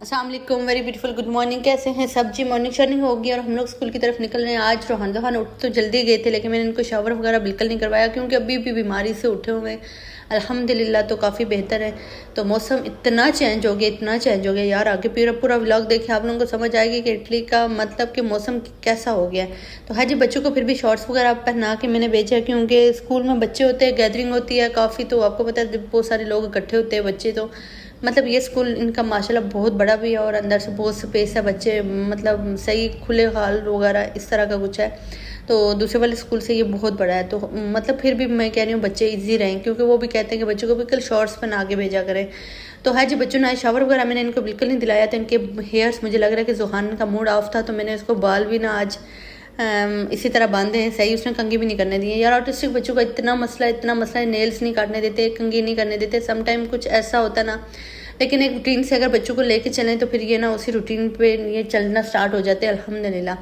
अस्सलाम वालेकुम, very beautiful good morning. कैसे हैं सब जी? मॉर्निंग शॉर्निंग होगी और हम लोग स्कूल की तरफ निकल रहे हैं। आज रोहान उठ तो जल्दी गए थे, लेकिन मैंने इनको शावर वगैरह बिल्कुल नहीं करवाया क्योंकि अभी भी बीमारी से उठे हुए हैं। अल्हम्दुलिल्लाह तो काफ़ी बेहतर है। तो मौसम इतना चेंज हो गया, इतना चेंज हो गया यार। आगे पूरा पूरा व्लॉग देखे आप लोगों को समझ आएगी कि इटली का मतलब कि मौसम कैसा हो गया है। तो हाँ जी, बच्चों को फिर भी शॉर्ट्स वगैरह पहना के मैंने भेजा क्योंकि स्कूल में बच्चे होते हैं, गैदरिंग होती है काफ़ी। तो आपको पता है बहुत सारे लोग इकट्ठे होते हैं बच्चे। तो मतलब ये स्कूल इनका माशाल्लाह बहुत बड़ा भी है और अंदर से बहुत स्पेस है। बच्चे मतलब सही खुले हाल वगैरह इस तरह का कुछ है। तो दूसरे वाले स्कूल से ये बहुत बड़ा है। तो मतलब फिर भी मैं कह रही हूँ बच्चे इजी रहें, क्योंकि वो भी कहते हैं कि बच्चों को भी कल शॉर्ट्स पहना के भेजा करें। तो है जी, बच्चों ने शावर वगैरह मैंने इनको बिल्कुल नहीं दिलाया था। इनके हेयर्स मुझे लग रहा है कि जुहान का मूड ऑफ था, तो मैंने उसको बाल भी ना आज इसी तरह बांधे हैं सही। उसने कंघी भी नहीं करने दी है यार। ऑटिस्टिक बच्चों का इतना मसला है, नेल्स नहीं काटने देते, कंघी नहीं करने देते। समटाइम कुछ ऐसा होता ना, लेकिन एक रूटीन से अगर बच्चों को लेके चलें तो फिर ये ना उसी रूटीन पे ये चलना स्टार्ट हो जाते हैं अल्हम्दुलिल्लाह।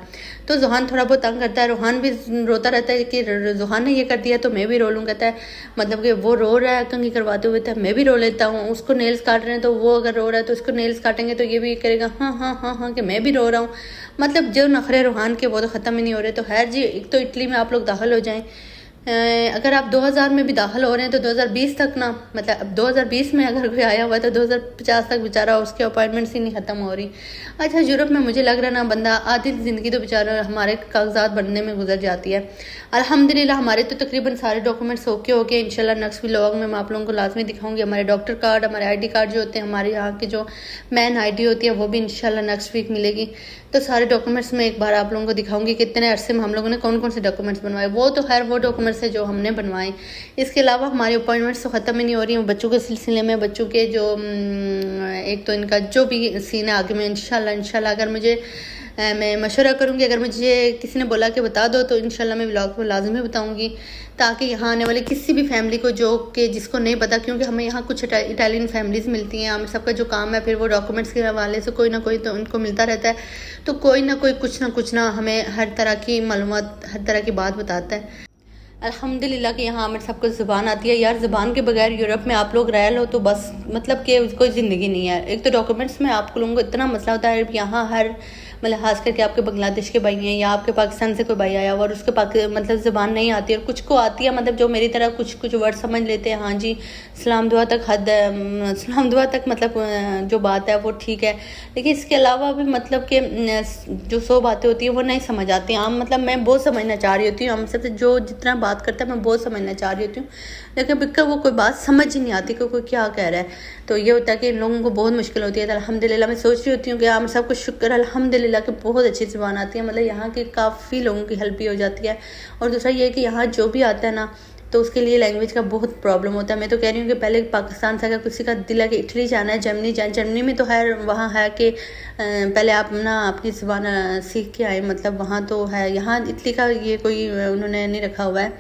तो जुहान थोड़ा बहुत तंग करता है। रूहान भी रोता रहता है कि जुहान ने ये कर दिया तो मैं भी रो लूँ। कहता है मतलब कि वो रो रहा है कंघी करवाते हुए, तो मैं भी रो लेता हूँ। उसको नेल्स काट रहे हैं तो वो अगर रो रहा है तो उसको नेल्स काटेंगे तो ये भी करेगा हाँ हाँ हाँ हाँ कि मैं भी रो रहा हूँ। मतलब जो नखरे रूहान के वो तो ख़त्म ही नहीं हो रहे। तो खैर जी, एक तो इटली में आप लोग दाखिल हो जाएं। अगर आप 2000 में भी दाखिल हो रहे हैं तो 2020 तक ना, मतलब अब 2020 में अगर कोई आया हुआ है तो 2050 तक बेचारा उसकी अपॉइंटमेंट्स ही नहीं ख़त्म हो रही। अच्छा, यूरोप में मुझे लग रहा ना बंदा आधी ज़िंदगी तो बेचारा हमारे कागजात बनने में गुजर जाती है। अल्हम्दुलिल्लाह हमारे तो तकरीबन सारे डॉक्यूमेंट्स ओके हो गए। इंशाल्लाह नेक्स्ट व्लॉग में मैं आप लोगों को लाजमी दिखाऊंगी हमारे डॉक्टर कार्ड, हमारे ID कार्ड जो होते हैं, हमारे यहाँ की जो मैन ID होती है वो भी इंशाल्लाह नेक्स्ट वीक मिलेगी। तो सारे डॉक्यूमेंट्स में एक बार आप लोगों को दिखाऊंगी कि इतने अरसे में हम लोगों ने कौन कौन से डॉक्यूमेंट्स बनवाए। वो तो खैर वो डॉक्यूमेंट्स है जो हमने बनवाए। इसके अलावा हमारी अपॉइंटमेंट्स तो ख़त्म ही नहीं हो रही हैं। बच्चों के सिलसिले में बच्चों के जो एक तो इनका जो भी सीन है आगे में इंशाल्लाह अगर मुझे मैं मशवरा करूँगी, अगर मुझे किसी ने बोला कि बता दो तो इंशाल्लाह मैं व्लॉग में लाजमी बताऊँगी, ताकि यहाँ आने वाले किसी भी फैमिली को जो कि जिसको नहीं पता, क्योंकि हमें यहाँ कुछ इटालियन फैमिलीज़ मिलती हैं। हम सबका जो काम है फिर वो डॉक्यूमेंट्स के हवाले से कोई ना कोई तो उनको मिलता रहता है। तो कोई ना कोई कुछ ना हमें हर तरह की मालूमात, हर तरह की बात बताता है। अल्हम्दुलिल्लाह कि यहाँ हमें सबको ज़ुबान आती है यार। ज़ुबान के बगैर यूरोप में आप लोग रह लो तो बस मतलब कि कोई ज़िंदगी नहीं है। एक तो डॉक्यूमेंट्स में आप लोगों को इतना मसला होता है। यहाँ हर मतलब खास करके आपके बांग्लादेश के भाई हैं या आपके पाकिस्तान से कोई भाई आया हुआ और उसके मतलब ज़ुबान नहीं आती और कुछ को आती है, मतलब जो मेरी तरह कुछ वर्ड समझ लेते हैं। हाँ जी, सलाम दुआ तक हद सलाम दुआ तक मतलब जो बात है वो ठीक है, लेकिन इसके अलावा भी मतलब कि जो 100 बातें होती हैं वो नहीं समझ आती हैं। हम मतलब मैं बहुत समझना चाह रही होती हूँ, हम सबसे जो जितना बात करता है मैं बहुत समझना चाह रही होती हूँ, लेकिन बिल्कुल वो कोई बात समझ ही नहीं आती कि कोई क्या कह रहा है। तो ये होता है कि इन लोगों को बहुत मुश्किल होती है। तो अल्हम्दुलिल्लाह मैं सोच रही होती हूँ कि हम सबको शुक्र अल्हम्दुलिल्लाह कि बहुत अच्छी ज़ुबान आती है। मतलब यहाँ की काफ़ी लोगों की हेल्प भी हो जाती है। और दूसरा ये है कि यहाँ जो भी आता है ना तो उसके लिए लैंग्वेज का बहुत प्रॉब्लम होता है। मैं तो कह रही हूँ कि पहले पाकिस्तान से अगर किसी का दिल है कि इटली जाना है, जर्मनी जाना, जर्मनी में तो है वहाँ है कि पहले आप ना अपनी ज़ुबान सीख के आए, मतलब वहाँ तो है। यहाँ इटली का ये कोई उन्होंने नहीं रखा हुआ है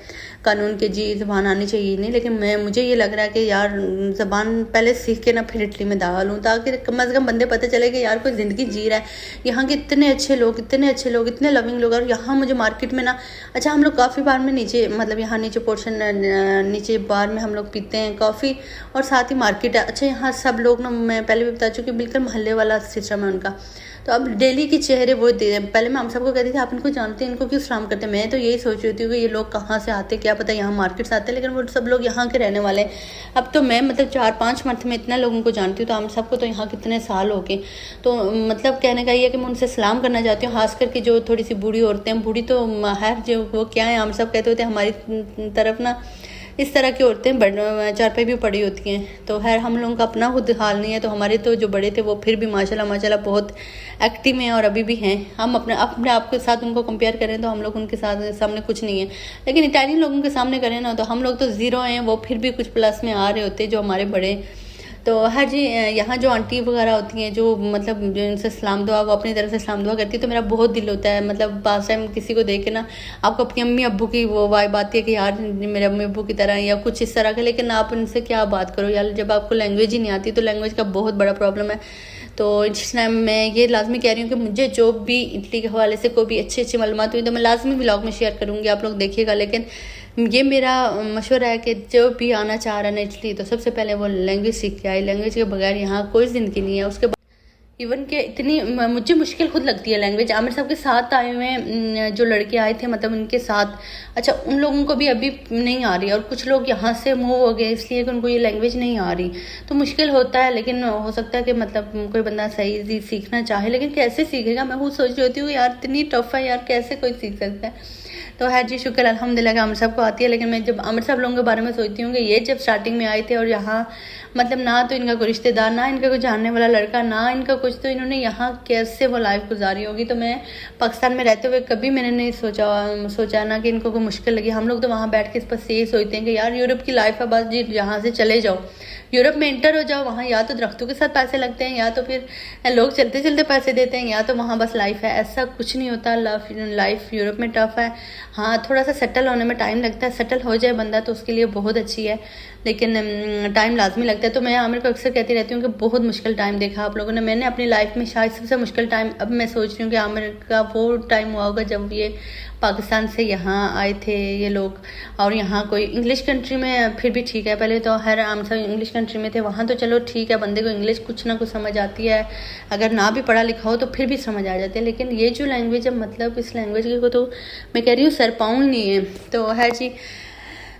कानून के जी ज़बान आनी चाहिए नहीं, लेकिन मुझे ये लग रहा है कि यार ज़बान पहले सीख के ना फिर इटली में दाखिल हूँ, ताकि कम अज़ कम बंदे पता चले कि यार कोई ज़िंदगी जी रहा है। यहाँ के इतने अच्छे लोग, इतने लविंग लोग। और यहाँ मुझे मार्केट में ना, अच्छा हम लोग काफ़ी बार में नीचे मतलब यहाँ नीचे पोर्शन नीचे बार में हम लोग पीते हैं कॉफ़ी और साथ ही मार्केट है। अच्छा, यहाँ सब लोग ना, मैं पहले भी बता चुकी हूँ, बिल्कुल मोहल्ले वाला सिस्टम है उनका। तो अब डेली के चेहरे वो दे, पहले मैं हम सबको कहती थी आप इनको जानते हैं, इनको क्यों सलाम करते हैं। मैं तो यही सोच रही थी कि ये लोग कहाँ से आते, क्या पता यहाँ मार्केट से आते हैं, लेकिन वो सब लोग यहाँ के रहने वाले। अब तो मैं मतलब 4-5 मंथ में इतना लोगों को जानती हूँ, तो हम सबको तो यहाँ कितने साल हो गए। तो मतलब कहने का ये है कि मैं उनसे सलाम करना चाहती हूँ, खास करके जो थोड़ी सी बूढ़ी औरतें हैं। बूढ़ी तो है जो वो क्या है, हम सब कहते होते हैं हमारी तरफ ना इस तरह की औरतें चारपाई भी पड़ी होती हैं। तो खैर हम लोगों का अपना खुद हाल नहीं है, तो हमारे तो जो बड़े थे वो फिर भी माशाल्लाह बहुत एक्टिव हैं और अभी भी हैं। हम अपने आप के साथ उनको कंपेयर करें तो हम लोग उनके सामने कुछ नहीं है, लेकिन इटालियन लोगों के सामने करें ना तो हम लोग तो ज़ीरो हैं, वो फिर भी कुछ प्लस में आ रहे होते हैं जो हमारे बड़े। तो हर जी यहाँ जो आंटी वगैरह होती हैं जो मतलब जो इनसे सलाम दुआ, वो अपनी तरफ से सलाम दुआ करती है, तो मेरा बहुत दिल होता है। मतलब पास टाइम किसी को देख के ना आपको अपनी अम्मी अब्बू की वो वाइब आती है कि यार मेरे अम्मी अब्बू की तरह या कुछ इस तरह का, लेकिन आप उनसे क्या बात करो यार, जब आपको लैंग्वेज ही नहीं आती तो लैंग्वेज का बहुत बड़ा प्रॉब्लम है। तो इस टाइम मैं ये लाजमी कह रही हूँ कि मुझे जो भी इटली के हवाले से कोई भी अच्छी मालूमात हुई तो मैं लाजमी व्लॉग में शेयर करूँगी, आप लोग देखिएगा। लेकिन ये मेरा मशवरा है कि जो भी आना चाह रहा है ना इटली, तो सबसे पहले वो लैंग्वेज सीख के आए। लैंग्वेज के बगैर यहाँ कोई ज़िंदगी नहीं है। उसके इवन के इतनी मुझे मुश्किल खुद लगती है लैंग्वेज। आमिर साहब के साथ आए हुए जो लड़के आए थे, मतलब उनके साथ, अच्छा उन लोगों को भी अभी नहीं आ रही, और कुछ लोग यहाँ से मूव हो गए इसलिए कि उनको ये लैंग्वेज नहीं आ रही, तो मुश्किल होता है। लेकिन हो सकता है कि मतलब कोई बंदा सही सीखना चाहे, लेकिन कैसे सीखेगा? मैं खुद सोच रही होती हूँ यार इतनी टफ है यार, कैसे कोई सीख सकता है। तो है जी, शुक्र अल्हम्दुलिल्लाह कि आमिर साहब को आती है। लेकिन मैं जब आमिर साहब लोगों के बारे में सोचती हूँ कि ये जब स्टार्टिंग में आए थे और यहाँ मतलब ना तो इनका कोई रिश्तेदार, ना इनका कोई जानने वाला लड़का, ना इनका कुछ, तो इन्होंने यहाँ कैसे वो लाइफ गुजारी होगी। तो मैं पाकिस्तान में रहते हुए कभी मैंने नहीं सोचा ना कि इनको कोई मुश्किल लगी। हम लोग तो वहाँ बैठ के इस पर यही सोचते हैं कि यार यूरोप की लाइफ है, बस जी यहाँ से चले जाओ, यूरोप में इंटर हो जाओ। वहाँ या तो दरख्तों के साथ पैसे लगते हैं, या तो फिर लोग चलते चलते पैसे देते हैं, या तो वहाँ बस लाइफ है। ऐसा कुछ नहीं होता। लाइफ यूरोप में टफ है। हाँ, थोड़ा सा सेटल होने में टाइम लगता है। सेटल हो जाए बंदा तो उसके लिए बहुत अच्छी है, लेकिन टाइम लाजमी लगता है। तो मैं आमिर को अक्सर कहती रहती हूँ कि बहुत मुश्किल टाइम देखा आप लोगों ने। मैंने अपनी लाइफ में शायद सबसे मुश्किल टाइम, अब मैं सोच रही हूँ कि आमिर का वो टाइम हुआ होगा जब ये पाकिस्तान से यहाँ आए थे ये लोग, और यहाँ कोई इंग्लिश कंट्री में फिर भी ठीक है। पहले तो हर आम सब इंग्लिश कंट्री में थे, वहाँ तो चलो ठीक है, बंदे को इंग्लिश कुछ ना कुछ समझ आती है, अगर ना भी पढ़ा लिखा हो तो फिर भी समझ आ जाती है। लेकिन ये जो लैंग्वेज है, मतलब इस लैंग्वेज को तो मैं कह रही हूँ सर पाँव नहीं है। तो है जी,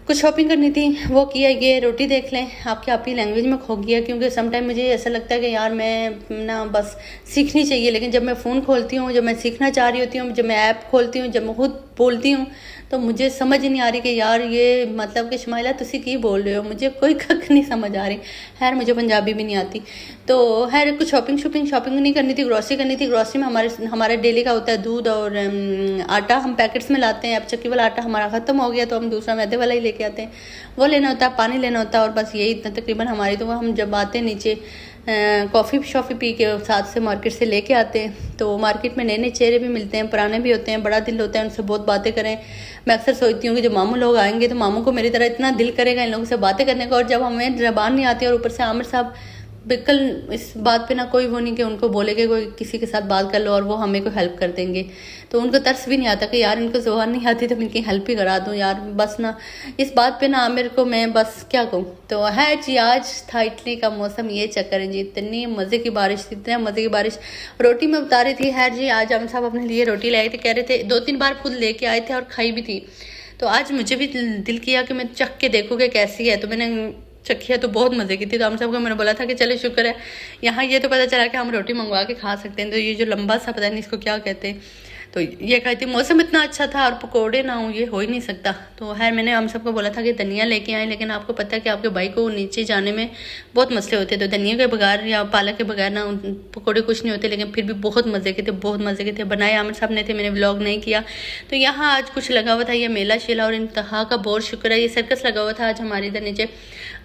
कुछ शॉपिंग करनी थी वो किया। ये रोटी देख लें, आपकी आपकी लैंग्वेज में खो गया, क्योंकि समटाइम मुझे ऐसा लगता है कि यार मैं ना बस सीखनी चाहिए, लेकिन जब मैं फ़ोन खोलती हूँ, जब मैं सीखना चाह रही होती हूँ, जब मैं ऐप खोलती हूँ, जब मैं खुद बोलती हूँ, तो मुझे समझ ही नहीं आ रही कि यार ये मतलब कि शमाइला तुसी की बोल रहे हो, मुझे कोई कख नहीं समझ आ रही। खैर मुझे पंजाबी भी नहीं आती। तो खैर कुछ शॉपिंग नहीं करनी थी, ग्रॉसरी करनी थी। ग्रॉसरी में हमारे डेली का होता है दूध और आटा, हम पैकेट्स में लाते हैं। अब चक्की वाला आटा हमारा ख़त्म हो गया तो हम दूसरा मैदे वाला ही लेके आते हैं, वो लेना होता है, पानी लेना होता है, और बस यही इतना तकरीबन हमारी। तो हम जब आते हैं नीचे कॉफ़ी पी के साथ से मार्केट से लेके आते हैं, तो मार्केट में नए नए चेहरे भी मिलते हैं, पुराने भी होते हैं, बड़ा दिल होता है उनसे बहुत बातें करें। मैं अक्सर सोचती हूँ कि जब मामू लोग आएंगे तो मामू को मेरी तरह इतना दिल करेगा इन लोगों से बातें करने का, और जब हमें ज़बान नहीं आती, और ऊपर से आमिर साहब बिल्कुल इस बात पे ना कोई वो नहीं कि उनको बोले कि कोई किसी के साथ बात कर लो और वो हमें कोई हेल्प कर देंगे, तो उनको तरस भी नहीं आता कि यार इनको ज़ुबान नहीं आती तो मैं इनकी हेल्प ही करा दूं यार। बस ना इस बात पे ना आमिर को मैं बस क्या कहूँ। तो है जी, आज था इटली का मौसम, ये चक्कर है जी, इतनी मज़े की बारिश थी, इतनी मज़े की बारिश। रोटी में उतारी थी। है जी, आज आमिर साहब अपने लिए रोटी ले आए थे, कह रहे थे 2-3 बार खुद लेके आए थे और खाई भी थी। तो आज मुझे भी दिल किया कि मैं चख के देखूँ कि कैसी है, तो मैंने चखिया तो बहुत मज़े की थी। तो हम सबको मैंने बोला था कि चले शुक्र है यहाँ ये तो पता चला कि हम रोटी मंगवा के खा सकते हैं। तो ये जो लंबा सा पता नहीं इसको क्या कहते हैं, तो ये खाई थी। मौसम इतना अच्छा था और पकोड़े ना हो, ये हो ही नहीं सकता। तो खैर मैंने हम सबको बोला था कि धनिया लेके आए, लेकिन आपको पता है कि आपके भाई को नीचे जाने में बहुत मसले होते, तो धनिया के बगैर या पालक के बगैर ना पकोड़े कुछ नहीं होते। लेकिन फिर भी बहुत मज़े के थे, बहुत मज़े के थे। बनाए आमिर साहब ने थे, मैंने व्लॉग नहीं किया। तो यहाँ आज कुछ लगा हुआ था, ये मेला शेला और इंतहा का बहुत शुक्र है, ये सर्कस लगा हुआ था आज हमारे इधर नीचे,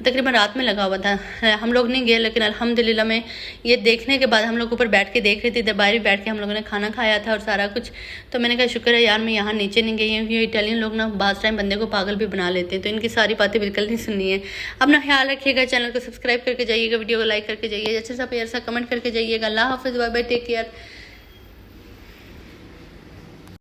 तकरीबन रात में लगा हुआ था। हम लोग नहीं गए, लेकिन अल्हम्दुलिल्लाह में ये देखने के बाद हम लोग ऊपर बैठ के देख रहे थे, दरबार में बैठ के हम लोगों ने खाना खाया था और सारा कुछ। तो मैंने कहा शुक्र है यार मैं यहाँ नीचे नहीं गई हूँ, क्योंकि इटालियन लोग ना बाज़ टाइम बंदे को पागल भी बना लेते हैं, तो इनकी सारी बातें बिल्कुल नहीं सुननी है। अपना ख्याल रखिएगा, चैनल को सब्सक्राइब करके जाइएगा, वीडियो को लाइक करके जाइए, अच्छा सा प्यार सा कमेंट करके जाइएगा। अल्लाह हाफ़िज़, बाय बाय, टेक केयर।